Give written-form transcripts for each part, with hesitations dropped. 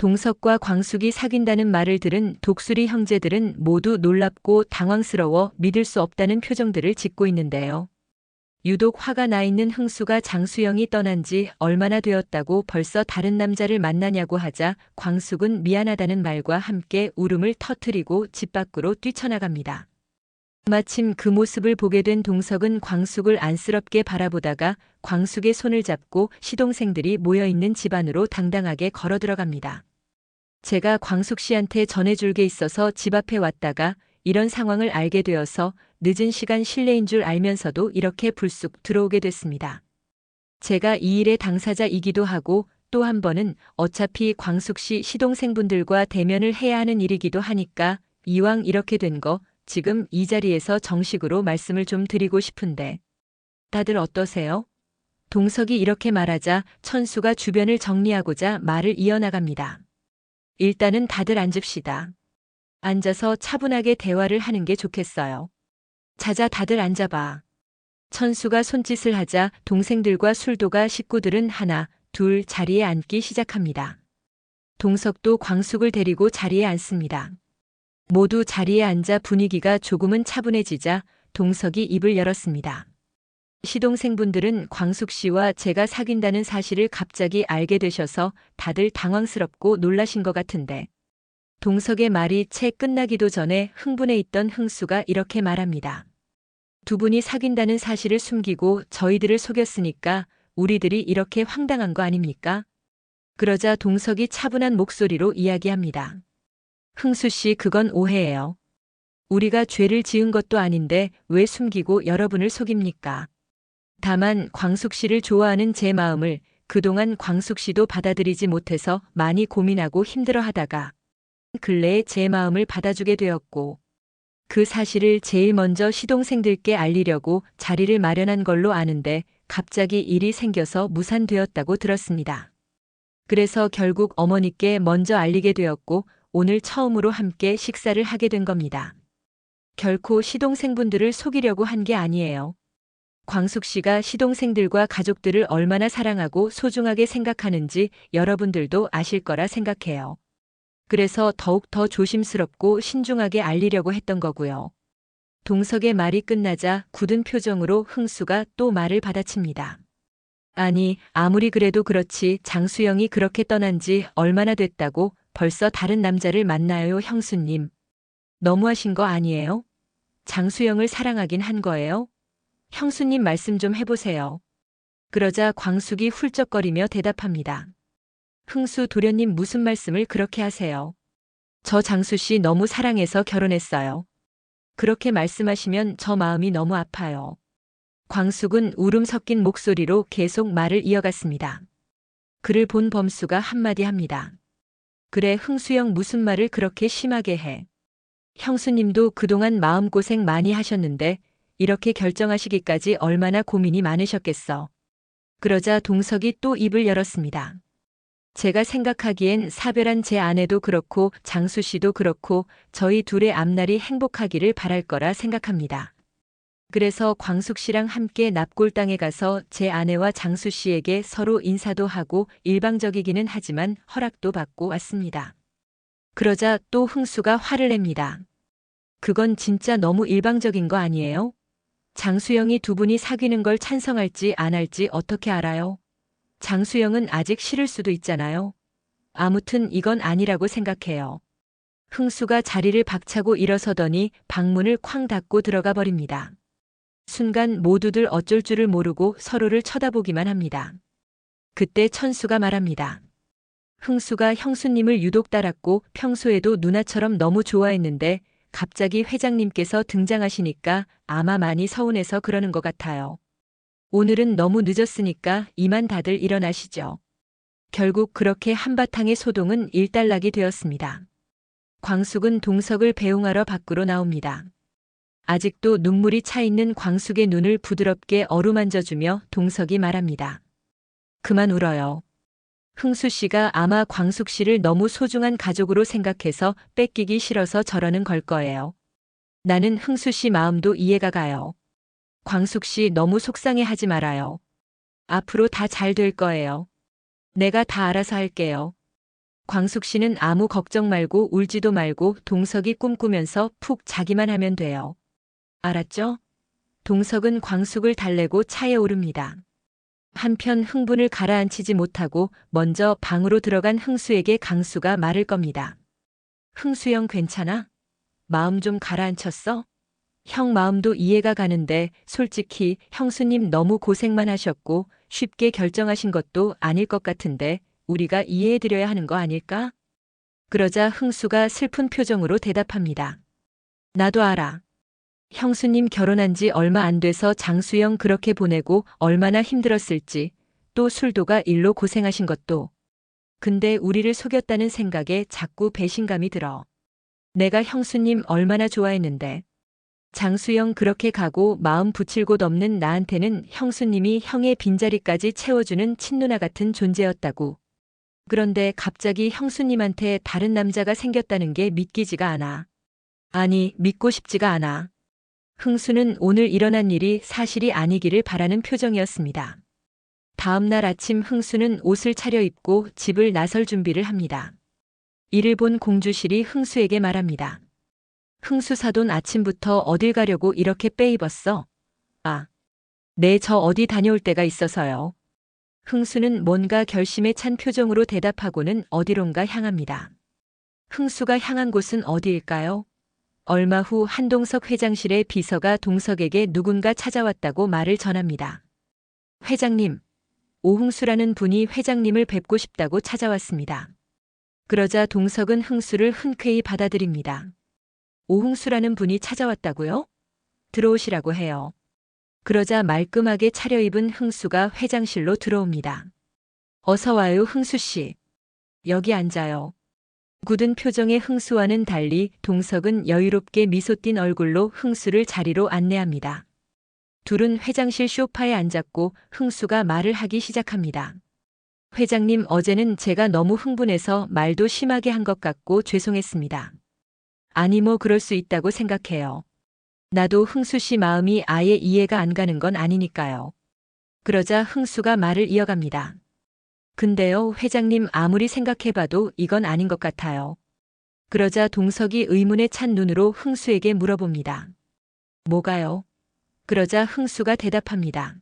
동석과 광숙이 사귄다는 말을 들은 독수리 형제들은 모두 놀랍고 당황스러워 믿을 수 없다는 표정들을 짓고 있는데요. 유독 화가 나 있는 흥수가 장수영이 떠난 지 얼마나 되었다고 벌써 다른 남자를 만나냐고 하자 광숙은 미안하다는 말과 함께 울음을 터뜨리고 집 밖으로 뛰쳐나갑니다. 마침 그 모습을 보게 된 동석은 광숙을 안쓰럽게 바라보다가 광숙의 손을 잡고 시동생들이 모여있는 집 안으로 당당하게 걸어 들어갑니다. 제가 광숙 씨한테 전해줄 게 있어서 집 앞에 왔다가 이런 상황을 알게 되어서 늦은 시간 실례인 줄 알면서도 이렇게 불쑥 들어오게 됐습니다. 제가 이 일의 당사자이기도 하고 또 한 번은 어차피 광숙 씨 시동생분들과 대면을 해야 하는 일이기도 하니까 이왕 이렇게 된 거 지금 이 자리에서 정식으로 말씀을 좀 드리고 싶은데 다들 어떠세요? 동석이 이렇게 말하자 천수가 주변을 정리하고자 말을 이어나갑니다. 일단은 다들 앉읍시다. 앉아서 차분하게 대화를 하는 게 좋겠어요. 자자 다들 앉아봐. 천수가 손짓을 하자 동생들과 술도가 식구들은 하나, 둘 자리에 앉기 시작합니다. 동석도 광숙을 데리고 자리에 앉습니다. 모두 자리에 앉아 분위기가 조금은 차분해지자 동석이 입을 열었습니다. 시동생분들은 광숙 씨와 제가 사귄다는 사실을 갑자기 알게 되셔서 다들 당황스럽고 놀라신 것 같은데 동석의 말이 채 끝나기도 전에 흥분해 있던 흥수가 이렇게 말합니다. 두 분이 사귄다는 사실을 숨기고 저희들을 속였으니까 우리들이 이렇게 황당한 거 아닙니까? 그러자 동석이 차분한 목소리로 이야기합니다. 흥수 씨 그건 오해예요. 우리가 죄를 지은 것도 아닌데 왜 숨기고 여러분을 속입니까? 다만 광숙 씨를 좋아하는 제 마음을 그동안 광숙 씨도 받아들이지 못해서 많이 고민하고 힘들어하다가 근래에 제 마음을 받아주게 되었고 그 사실을 제일 먼저 시동생들께 알리려고 자리를 마련한 걸로 아는데 갑자기 일이 생겨서 무산되었다고 들었습니다. 그래서 결국 어머니께 먼저 알리게 되었고 오늘 처음으로 함께 식사를 하게 된 겁니다. 결코 시동생분들을 속이려고 한 게 아니에요. 광숙 씨가 시동생들과 가족들을 얼마나 사랑하고 소중하게 생각하는지 여러분들도 아실 거라 생각해요. 그래서 더욱 더 조심스럽고 신중하게 알리려고 했던 거고요. 동석의 말이 끝나자 굳은 표정으로 흥수가 또 말을 받아칩니다. 아니, 아무리 그래도 그렇지 장수영이 그렇게 떠난 지 얼마나 됐다고 벌써 다른 남자를 만나요, 형수님. 너무하신 거 아니에요? 장수영을 사랑하긴 한 거예요? 형수님 말씀 좀 해보세요. 그러자 광숙이 훌쩍거리며 대답합니다. 흥수 도련님 무슨 말씀을 그렇게 하세요? 저 장수 씨 너무 사랑해서 결혼했어요. 그렇게 말씀하시면 저 마음이 너무 아파요. 광숙은 울음 섞인 목소리로 계속 말을 이어갔습니다. 그를 본 범수가 한마디 합니다. 그래 흥수영 무슨 말을 그렇게 심하게 해. 형수님도 그동안 마음고생 많이 하셨는데 이렇게 결정하시기까지 얼마나 고민이 많으셨겠어. 그러자 동석이 또 입을 열었습니다. 제가 생각하기엔 사별한 제 아내도 그렇고 장수 씨도 그렇고 저희 둘의 앞날이 행복하기를 바랄 거라 생각합니다. 그래서 광숙 씨랑 함께 납골당에 가서 제 아내와 장수 씨에게 서로 인사도 하고 일방적이기는 하지만 허락도 받고 왔습니다. 그러자 또 흥수가 화를 냅니다. 그건 진짜 너무 일방적인 거 아니에요? 장수영이 두 분이 사귀는 걸 찬성할지 안 할지 어떻게 알아요? 장수영은 아직 싫을 수도 있잖아요. 아무튼 이건 아니라고 생각해요. 흥수가 자리를 박차고 일어서더니 방문을 쾅 닫고 들어가 버립니다. 순간 모두들 어쩔 줄을 모르고 서로를 쳐다보기만 합니다. 그때 천수가 말합니다. 흥수가 형수님을 유독 따랐고 평소에도 누나처럼 너무 좋아했는데 갑자기 회장님께서 등장하시니까 아마 많이 서운해서 그러는 것 같아요. 오늘은 너무 늦었으니까 이만 다들 일어나시죠. 결국 그렇게 한바탕의 소동은 일단락이 되었습니다. 광숙은 동석을 배웅하러 밖으로 나옵니다. 아직도 눈물이 차 있는 광숙의 눈을 부드럽게 어루만져주며 동석이 말합니다. 그만 울어요. 흥수 씨가 아마 광숙 씨를 너무 소중한 가족으로 생각해서 뺏기기 싫어서 저러는 걸 거예요. 나는 흥수 씨 마음도 이해가 가요. 광숙 씨 너무 속상해하지 말아요. 앞으로 다 잘 될 거예요. 내가 다 알아서 할게요. 광숙 씨는 아무 걱정 말고 울지도 말고 동석이 꿈꾸면서 푹 자기만 하면 돼요. 알았죠? 동석은 광숙을 달래고 차에 오릅니다. 한편 흥분을 가라앉히지 못하고 먼저 방으로 들어간 흥수에게 강수가 말을 겁니다. 흥수 형 괜찮아? 마음 좀 가라앉혔어? 형 마음도 이해가 가는데 솔직히 형수님 너무 고생만 하셨고 쉽게 결정하신 것도 아닐 것 같은데 우리가 이해해드려야 하는 거 아닐까? 그러자 흥수가 슬픈 표정으로 대답합니다. 나도 알아. 형수님 결혼한 지 얼마 안 돼서 장수영 그렇게 보내고 얼마나 힘들었을지, 또 술도가 일로 고생하신 것도. 근데 우리를 속였다는 생각에 자꾸 배신감이 들어. 내가 형수님 얼마나 좋아했는데. 장수영 그렇게 가고 마음 붙일 곳 없는 나한테는 형수님이 형의 빈자리까지 채워주는 친누나 같은 존재였다고. 그런데 갑자기 형수님한테 다른 남자가 생겼다는 게 믿기지가 않아. 아니, 믿고 싶지가 않아. 흥수는 오늘 일어난 일이 사실이 아니기를 바라는 표정이었습니다. 다음 날 아침 흥수는 옷을 차려입고 집을 나설 준비를 합니다. 이를 본 공주실이 흥수에게 말합니다. 흥수 사돈 아침부터 어딜 가려고 이렇게 빼입었어? 아, 네, 저 어디 다녀올 때가 있어서요. 흥수는 뭔가 결심에 찬 표정으로 대답하고는 어디론가 향합니다. 흥수가 향한 곳은 어디일까요? 얼마 후 한동석 회장실의 비서가 동석에게 누군가 찾아왔다고 말을 전합니다. 회장님, 오흥수라는 분이 회장님을 뵙고 싶다고 찾아왔습니다. 그러자 동석은 흥수를 흔쾌히 받아들입니다. 오흥수라는 분이 찾아왔다고요? 들어오시라고 해요. 그러자 말끔하게 차려입은 흥수가 회장실로 들어옵니다. 어서 와요, 흥수 씨. 여기 앉아요. 굳은 표정의 흥수와는 달리 동석은 여유롭게 미소 띤 얼굴로 흥수를 자리로 안내합니다. 둘은 회장실 소파에 앉았고 흥수가 말을 하기 시작합니다. 회장님, 어제는 제가 너무 흥분해서 말도 심하게 한 것 같고 죄송했습니다. 아니, 뭐 그럴 수 있다고 생각해요. 나도 흥수 씨 마음이 아예 이해가 안 가는 건 아니니까요. 그러자 흥수가 말을 이어갑니다. 근데요, 회장님, 아무리 생각해봐도 이건 아닌 것 같아요. 그러자 동석이 의문에 찬 눈으로 흥수에게 물어봅니다. 뭐가요? 그러자 흥수가 대답합니다.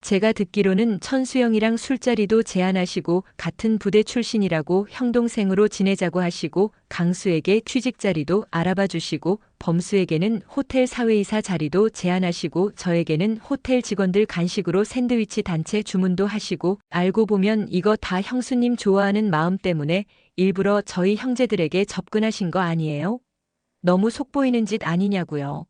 제가 듣기로는 천수영이랑 술자리도 제안하시고 같은 부대 출신이라고 형 동생으로 지내자고 하시고 강수에게 취직 자리도 알아봐 주시고 범수에게는 호텔 사회이사 자리도 제안하시고 저에게는 호텔 직원들 간식으로 샌드위치 단체 주문도 하시고 알고 보면 이거 다 형수님 좋아하는 마음 때문에 일부러 저희 형제들에게 접근하신 거 아니에요? 너무 속보이는 짓 아니냐고요.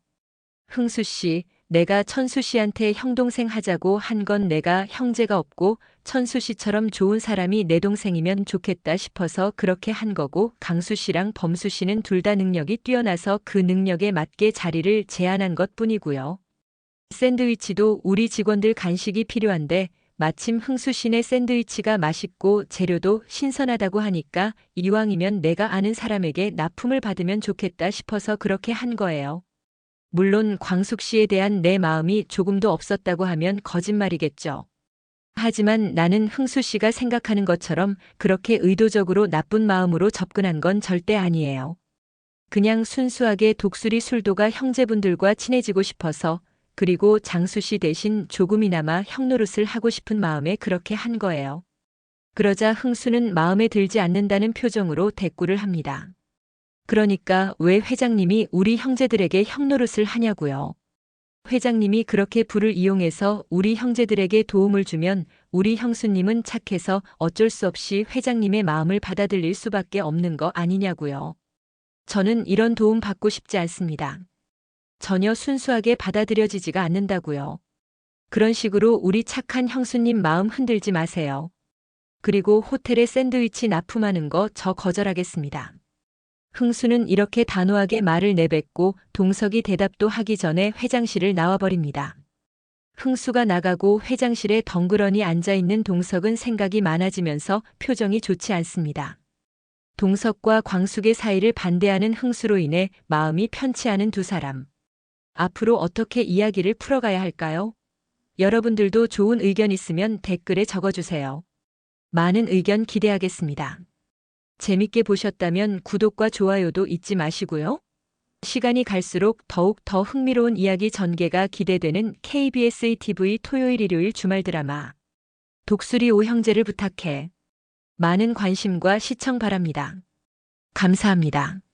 흥수 씨, 내가 천수 씨한테 형동생 하자고 한 건 내가 형제가 없고 천수 씨처럼 좋은 사람이 내 동생이면 좋겠다 싶어서 그렇게 한 거고 강수 씨랑 범수 씨는 둘 다 능력이 뛰어나서 그 능력에 맞게 자리를 제안한 것 뿐이고요. 샌드위치도 우리 직원들 간식이 필요한데 마침 흥수 씨네 샌드위치가 맛있고 재료도 신선하다고 하니까 이왕이면 내가 아는 사람에게 납품을 받으면 좋겠다 싶어서 그렇게 한 거예요. 물론 광숙 씨에 대한 내 마음이 조금도 없었다고 하면 거짓말이겠죠. 하지만 나는 흥수 씨가 생각하는 것처럼 그렇게 의도적으로 나쁜 마음으로 접근한 건 절대 아니에요. 그냥 순수하게 독수리 술도가 형제분들과 친해지고 싶어서 그리고 장수 씨 대신 조금이나마 형 노릇을 하고 싶은 마음에 그렇게 한 거예요. 그러자 흥수는 마음에 들지 않는다는 표정으로 대꾸를 합니다. 그러니까 왜 회장님이 우리 형제들에게 형 노릇을 하냐고요. 회장님이 그렇게 부를 이용해서 우리 형제들에게 도움을 주면 우리 형수님은 착해서 어쩔 수 없이 회장님의 마음을 받아들일 수밖에 없는 거 아니냐고요. 저는 이런 도움 받고 싶지 않습니다. 전혀 순수하게 받아들여지지가 않는다고요. 그런 식으로 우리 착한 형수님 마음 흔들지 마세요. 그리고 호텔에 샌드위치 납품하는 거 저 거절하겠습니다. 흥수는 이렇게 단호하게 말을 내뱉고 동석이 대답도 하기 전에 회장실을 나와버립니다. 흥수가 나가고 회장실에 덩그러니 앉아있는 동석은 생각이 많아지면서 표정이 좋지 않습니다. 동석과 광숙의 사이를 반대하는 흥수로 인해 마음이 편치 않은 두 사람. 앞으로 어떻게 이야기를 풀어가야 할까요? 여러분들도 좋은 의견 있으면 댓글에 적어주세요. 많은 의견 기대하겠습니다. 재밌게 보셨다면 구독과 좋아요도 잊지 마시고요. 시간이 갈수록 더욱 더 흥미로운 이야기 전개가 기대되는 KBS ETV 토요일 일요일 주말 드라마 독수리 오형제를 부탁해. 많은 관심과 시청 바랍니다. 감사합니다.